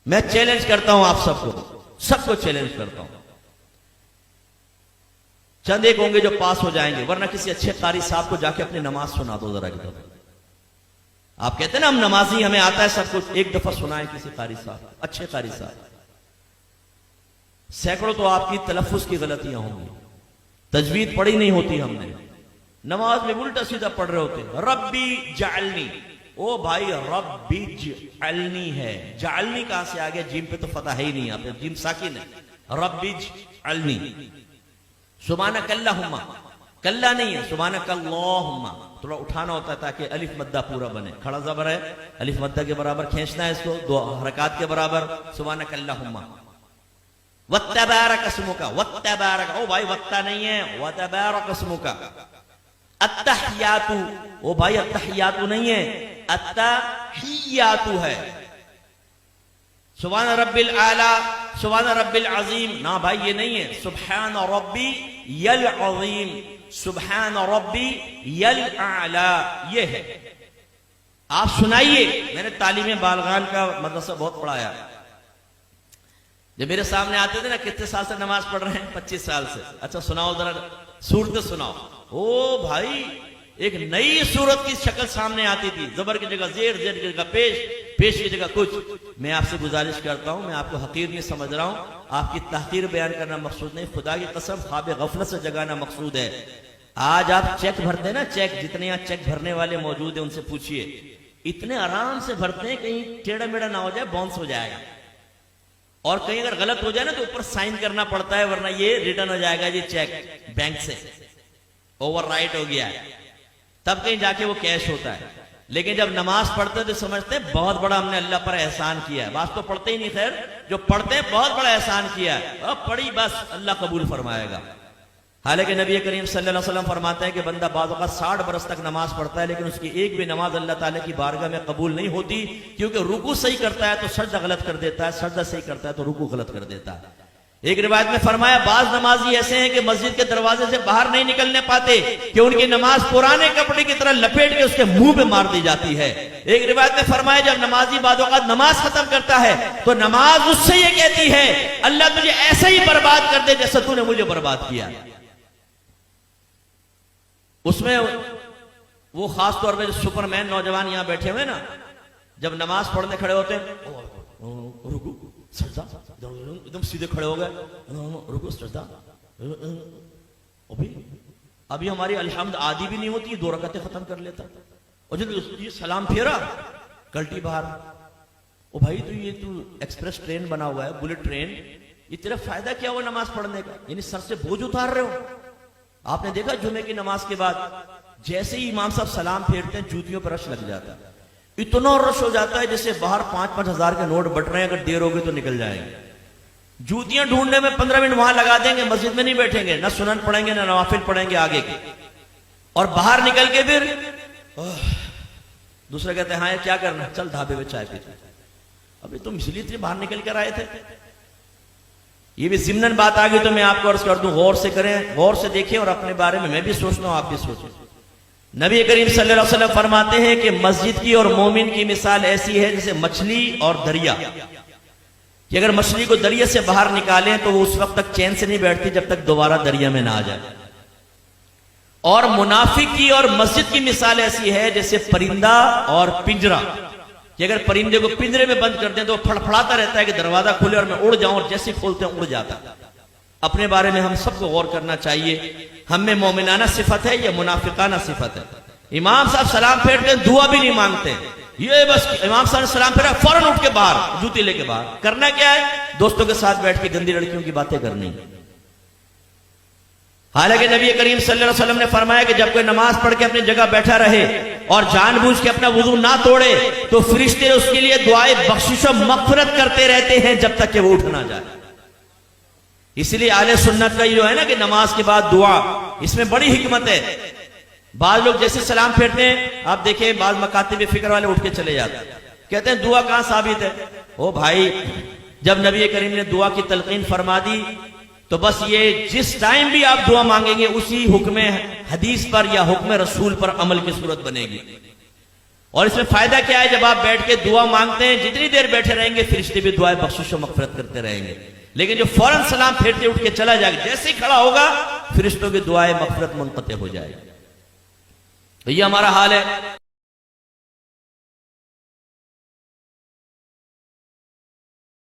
मैं चैलेंज करता हूं आप सबको चैलेंज करता हूं। चंद एक होंगे जो पास हो जाएंगे, वरना किसी अच्छे कारी साहब को जाके अपनी नमाज सुना दो जरा की। आप कहते हैं ना हम नमाजी, हमें आता है सब कुछ, एक दफा सुनाए किसी कारी साहब, अच्छे कारी साहब। सैकड़ों तो आपकी तलफ्फुज की गलतियां होंगी, तजवीद पढ़ी नहीं होती हमने, नमाज में उल्टा सीधा पढ़ रहे होते। रब्बी जालनी, ओ भाई रब्बी जालनी है, जालनी कहां से आ गया? जिम पे तो फतह है ही नहीं, आप जिम साकिन है। रब्बी जालनी, सुब्हानक अल्लाहुम्मा, कल्ला नहीं है, सुब्हानक अल्लाहुम्मा, थोड़ा उठाना होता है ताकि अलिफ मद्दा पूरा बने। खड़ा ज़बर है, अलिफ मद्दा के बराबर खींचना है इसको, दो हरकत के बराबर। सुब्हानक अल्लाहुम्मा वत्तबारक अस्मुका, वत्तबारक, ओ भाई वत्ता नहीं है, वत्तबारक अस्मुका। अत्तहियातु, ओ भाई अत्तहियातु नहीं है, अत्तहियातु है। सुभान रब्बिल आला, सुभान रब्बिल अजीम, ना भाई ये नहीं है, सुभान रब्बी यल अजीम, सुभान रब्बी यल आला, ये है। आप सुनाइए। मैंने तालीम बालगान का मदरसा बहुत पढ़ाया। जब मेरे सामने आते थे ना, कितने साल से नमाज पढ़ रहे हैं? 25 साल से। अच्छा सुनाओ जरा, सूरत सुनाओ। ओ भाई एक नई सूरत की शक्ल सामने आती थी, जबर की जगह जेर, जेर की जगह पेश, पेश की जगह कुछ। मैं आपसे गुजारिश करता हूं, मैं आपको हकीर नहीं समझ रहा हूं, आपकी तहकीर बयान करना मकसूद नहीं, खुदा की कसम ख्वाब गफलत से जगाना मकसूद है। आज आप चेक भरते हैं ना, चेक, जितने यहाँ चेक भरने वाले मौजूद है उनसे पूछिए, इतने आराम से भरते हैं, कहीं टेढ़ा मेढ़ा ना हो जाए, बाउंस हो जाएगा। और कहीं अगर गलत हो जाए ना तो ऊपर साइन करना पड़ता है, वरना ये रिटर्न हो जाएगा जी चेक बैंक से, ओवरराइट हो गया है, तब कहीं जाके वो कैश होता है। लेकिन जब नमाज पढ़ते तो समझते हैं बहुत बड़ा हमने अल्लाह पर एहसान किया है। बात तो पढ़ते ही नहीं, खैर जो पढ़ते हैं बहुत बड़ा एहसान किया है, अब पढ़ी बस अल्लाह कबूल फरमाएगा। हालांकि नबी करीम सल्लल्लाहु अलैहि वसल्लम फरमाते हैं कि बंदा बाद वक़्त 60 बरस तक नमाज पढ़ता है, लेकिन उसकी एक भी नमाज अल्लाह ताला की बारगाह में कबूल नहीं होती, क्योंकि रुकू सही करता है तो सजदा गलत कर देता है, सजदा सही करता है तो रुकू गलत कर देता है। एक रिवायत में फरमाया, बाज नमाजी ऐसे हैं कि मस्जिद के दरवाजे से बाहर नहीं निकलने पाते कि उनकी नमाज पुराने कपड़े की तरह लपेट के उसके मुंह पे मार दी जाती है। एक रिवायत में फरमाया, जब नमाजी बाद वक़्त नमाज खत्म करता है तो नमाज उससे ये कहती है, अल्लाह तुझे ऐसे ही बर्बाद कर दे जैसे तूने मुझे बर्बाद किया। उसमें वो खास तौर पे सुपरमैन नौजवान यहां बैठे हुए ना, जब नमाज पढ़ने खड़े होते हैं, रुकू सजदा, एकदम सीधे खड़े हो गए, रुकू सजदा, अभी हमारी अलहम्द आदि भी नहीं होती, 2 रकअतें खत्म कर लेता। और जब ये सलाम फेरा, कल्टी बाहर, ओ भाई तो ये तू एक्सप्रेस ट्रेन बना हुआ है, बुलेट ट्रेन, ये तेरा फायदा क्या हुआ नमाज पढ़ने का? यानी सर से बोझ उतार रहे हो। आपने देखा जुमे की नमाज के बाद जैसे ही इमाम साहब सलाम फेरते हैं, जूतियों पर रश लग जाता है, इतना रश हो जाता है जैसे बाहर 5-5 हजार के नोट बट रहे हैं, अगर देर होगी तो निकल जाएंगे। जूतियां ढूंढने में 15 मिनट वहां लगा देंगे, मस्जिद में नहीं बैठेंगे, ना सुनन पढ़ेंगे ना नवाफिल पढ़ेंगे आगे के, और बाहर निकल के फिर दूसरे कहते हैं, हाँ ये क्या करना, चल ढाबे में चाय पीते। अभी तुम इसलिए बाहर निकल कर आए थे। ये भी जिम्नन बात आ गई तो मैं आपको अर्ज कर दूं, गौर से करें, गौर से देखें, और अपने बारे में मैं भी सोचता हूं, आप भी सोचें। नबी करीम सल्लल्लाहु अलैहि वसल्लम फरमाते हैं कि मस्जिद की और मोमिन की मिसाल ऐसी है जैसे मछली और दरिया, कि अगर मछली को दरिया से बाहर निकालें तो वो उस वक्त तक चैन से नहीं बैठती जब तक दोबारा दरिया में ना आ जाए। और मुनाफिक की और मस्जिद की मिसाल ऐसी है जैसे परिंदा और पिंजरा, कि अगर परिंदे को पिंजरे में बंद कर दें तो फड़फड़ाता रहता है कि दरवाजा खुले और मैं उड़ जाऊं, और जैसे खोलते हैं उड़ जाता। अपने बारे में हम सबको गौर करना चाहिए, हम में मोमिनाना सिफत है या मुनाफिकाना सिफत है। इमाम साहब सलाम फेरते हैं, दुआ भी नहीं मांगते, ये बस इमाम साहब ने सलाम फेरा फौरन उठ के बाहर, जूती लेके बाहर। करना क्या है? दोस्तों के साथ बैठ के गंदी लड़कियों की बातें करनी। हालांकि नबी करीम सल्लल्लाहु अलैहि वसल्लम ने फरमाया कि जब कोई नमाज पढ़ के अपनी जगह बैठा रहे और जानबूझ के अपना वुजू ना तोड़े तो फरिश्ते उसके लिए दुआए बख्शिश और मग़फ़िरत करते रहते हैं जब तक कि वो उठ ना जाए। इसलिए आले सुन्नत का जो है ना कि नमाज के बाद दुआ, इसमें बड़ी हिकमत है। बाज लोग जैसे सलाम फेरते हैं, आप देखें बाज मकातिब फिक्र वाले उठ के चले जाते हैं, कहते हैं दुआ कहां साबित है? ओ भाई, जब नबी करीम ने दुआ की तलकीन फरमा दी तो बस ये जिस टाइम भी आप दुआ मांगेंगे उसी हुक्म हदीस पर या हुक्म रसूल पर अमल की सूरत बनेगी। और इसमें फायदा क्या है, जब आप बैठ के दुआ मांगते हैं, जितनी देर बैठे रहेंगे फरिश्ते भी दुआएं बख्शिश और मगफिरत करते रहेंगे। लेकिन जो फौरन सलाम फेरते उठ के चला जाएगा, जैसे ही खड़ा होगा फरिश्तों की दुआएं मगफिरत मुनक़ते हो जाएगी। तो ये हमारा हाल है।